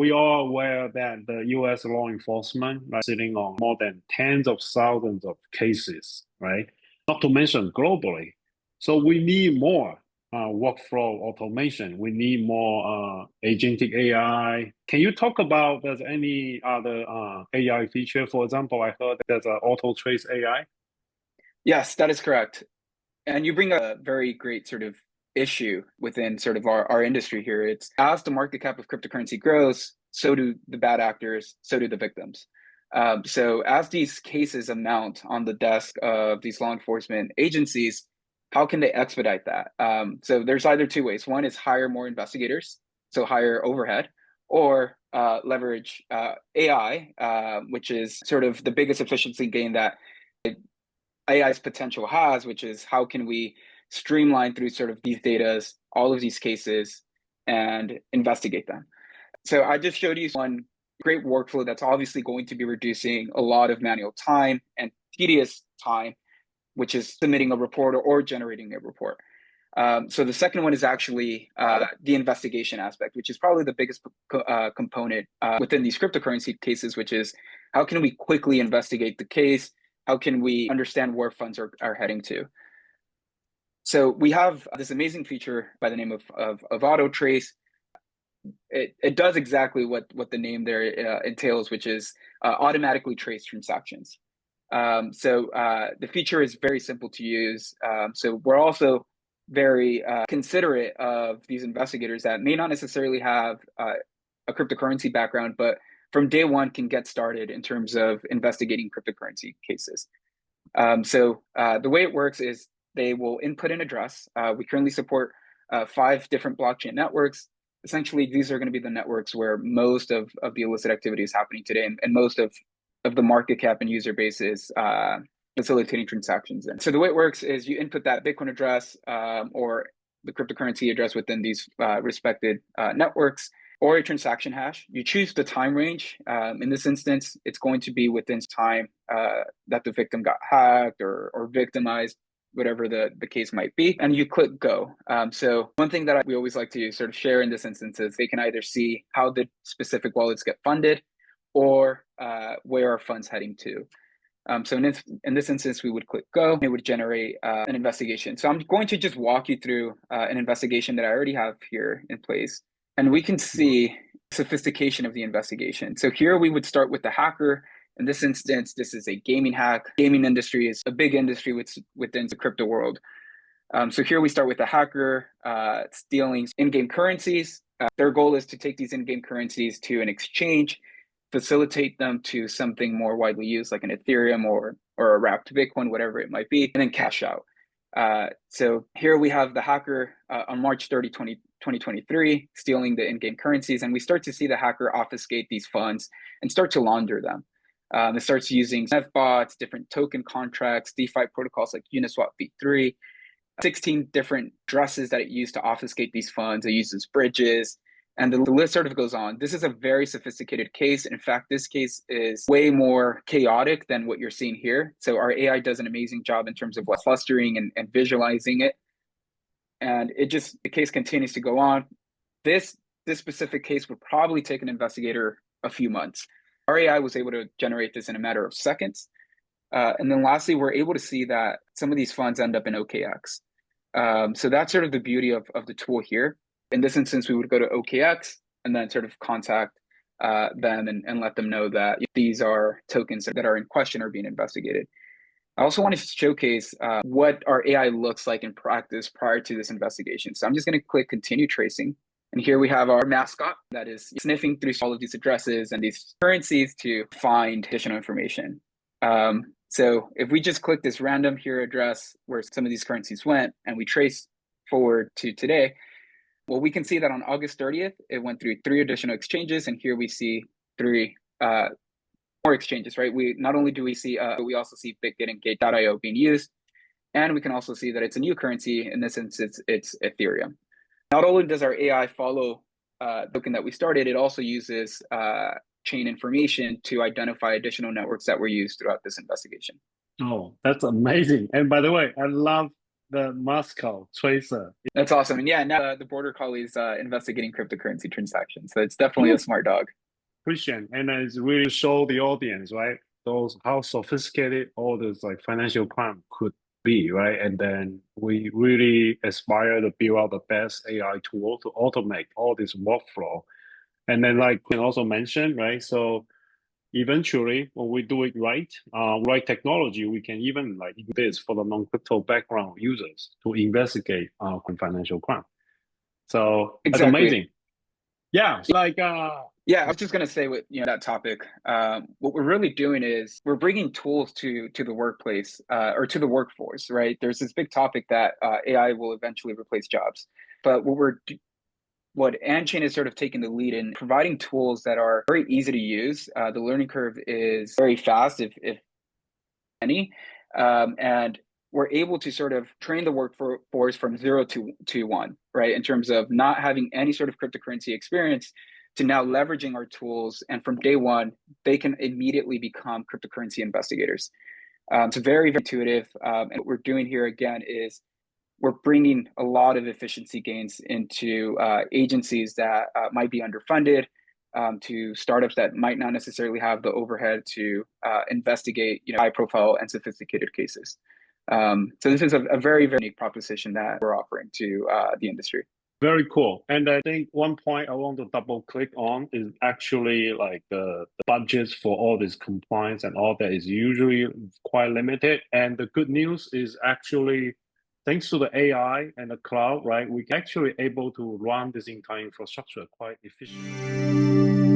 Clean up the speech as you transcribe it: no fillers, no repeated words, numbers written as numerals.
We are aware that the U.S. law enforcement are sitting on more than tens of thousands of cases, right? Not to mention globally. So we need more workflow automation. We need more agentic AI. Can you talk about there's any other AI feature? For example, I heard there's an auto trace AI. Yes, that is correct. And you bring a very great sort of issue within sort of our industry here. It's as the market cap of cryptocurrency grows, so do the bad actors, so do the victims. So as these cases amount on the desk of these law enforcement agencies, how can they expedite that? So there's either two ways. One is hire more investigators, so higher overhead, or leverage AI, which is sort of the biggest efficiency gain that AI's potential has, which is how can we streamline through sort of these datas, all of these cases, and investigate them. So I just showed you one great workflow that's obviously going to be reducing a lot of manual time and tedious time, which is submitting a report or generating a report. So the second one is actually the investigation aspect, which is probably the biggest component within these cryptocurrency cases, which is how can we quickly investigate the case? How can we understand where funds are heading to? So we have this amazing feature by the name of auto trace. It does exactly what the name there entails, which is automatically trace transactions. So the feature is very simple to use. So we're also very considerate of these investigators that may not necessarily have a cryptocurrency background, but from day one can get started in terms of investigating cryptocurrency cases. So the way it works is they will input an address. We currently support 5 different blockchain networks. Essentially, these are going to be the networks where most of the illicit activity is happening today, and most of the market cap and user base is facilitating transactions in. So the way it works is you input that Bitcoin address or the cryptocurrency address within these respected networks, or a transaction hash. You choose the time range. In this instance, it's going to be within time that the victim got hacked or victimized, whatever the case might be, and you click go. So one thing that we always like to sort of share in this instance is they can either see how the specific wallets get funded or where are funds heading to. So in this instance, we would click go. It would generate an investigation. So I'm going to just walk you through an investigation that I already have here in place. And we can see sophistication of the investigation. So here we would start with the hacker. In this instance, this is a gaming hack. Gaming industry is a big industry within the crypto world. So here we start with the hacker stealing in-game currencies. Their goal is to take these in-game currencies to an exchange, facilitate them to something more widely used like an Ethereum or a wrapped Bitcoin, whatever it might be, and then cash out. So here we have the hacker on March 30, 2023, stealing the in-game currencies. And we start to see the hacker obfuscate these funds and start to launder them. It starts using bots, different token contracts, DeFi protocols like Uniswap v3, 16 different addresses that it used to obfuscate these funds. It uses bridges, and the list sort of goes on. This is a very sophisticated case. In fact, this case is way more chaotic than what you're seeing here. So our AI does an amazing job in terms of clustering and visualizing it. And the case continues to go on. This specific case would probably take an investigator a few months. Our AI was able to generate this in a matter of seconds. And then lastly, we're able to see that some of these funds end up in OKX. So that's sort of the beauty of the tool here. In this instance, we would go to OKX and then sort of contact them and let them know that these are tokens that are in question or being investigated. I also wanted to showcase what our AI looks like in practice prior to this investigation. So I'm just going to click continue tracing. And here we have our mascot that is sniffing through all of these addresses and these currencies to find additional information. So if we just click this random here address where some of these currencies went and we trace forward to today, well, we can see that on August 30th, it went through 3 additional exchanges. And here we see 3 more exchanges, right? We not only do we see, but we also see Bitget and Gate.io being used. And we can also see that it's a new currency. In this instance, it's Ethereum. Not only does our AI follow the token that we started, it also uses chain information to identify additional networks that were used throughout this investigation. Oh, that's amazing. And by the way, I love the Moscow tracer. That's awesome. And yeah, now the border collie's investigating cryptocurrency transactions. So it's definitely a Cool. smart dog. Appreciate, and it's really show the audience, right? Those how sophisticated all this like financial crime could be, right? And then we really aspire to build out the best AI tool to automate all this workflow. And then like you also mentioned, right? So eventually when we do it right, right technology, we can even like use this for the non-crypto background users to investigate financial crime. So that's Exactly. amazing. Yeah, like Yeah, I was just gonna say with that topic, what we're really doing is we're bringing tools to the workplace or to the workforce, right? There's this big topic that AI will eventually replace jobs, but what AnChain is sort of taking the lead in providing tools that are very easy to use. The learning curve is very fast, if any, and we're able to sort of train the workforce from zero to one, right? In terms of not having any sort of cryptocurrency experience to now leveraging our tools. And from day one, they can immediately become cryptocurrency investigators. It's very, very intuitive. And what we're doing here again is we're bringing a lot of efficiency gains into agencies that might be underfunded, to startups that might not necessarily have the overhead to investigate high profile and sophisticated cases. So this is a very, very unique proposition that we're offering to the industry. very cool. And I think one point I want to double click on is actually like the budgets for all this compliance and all that is usually quite limited. And the good news is actually thanks to the AI and the cloud, right, we can actually able to run this entire infrastructure quite efficiently.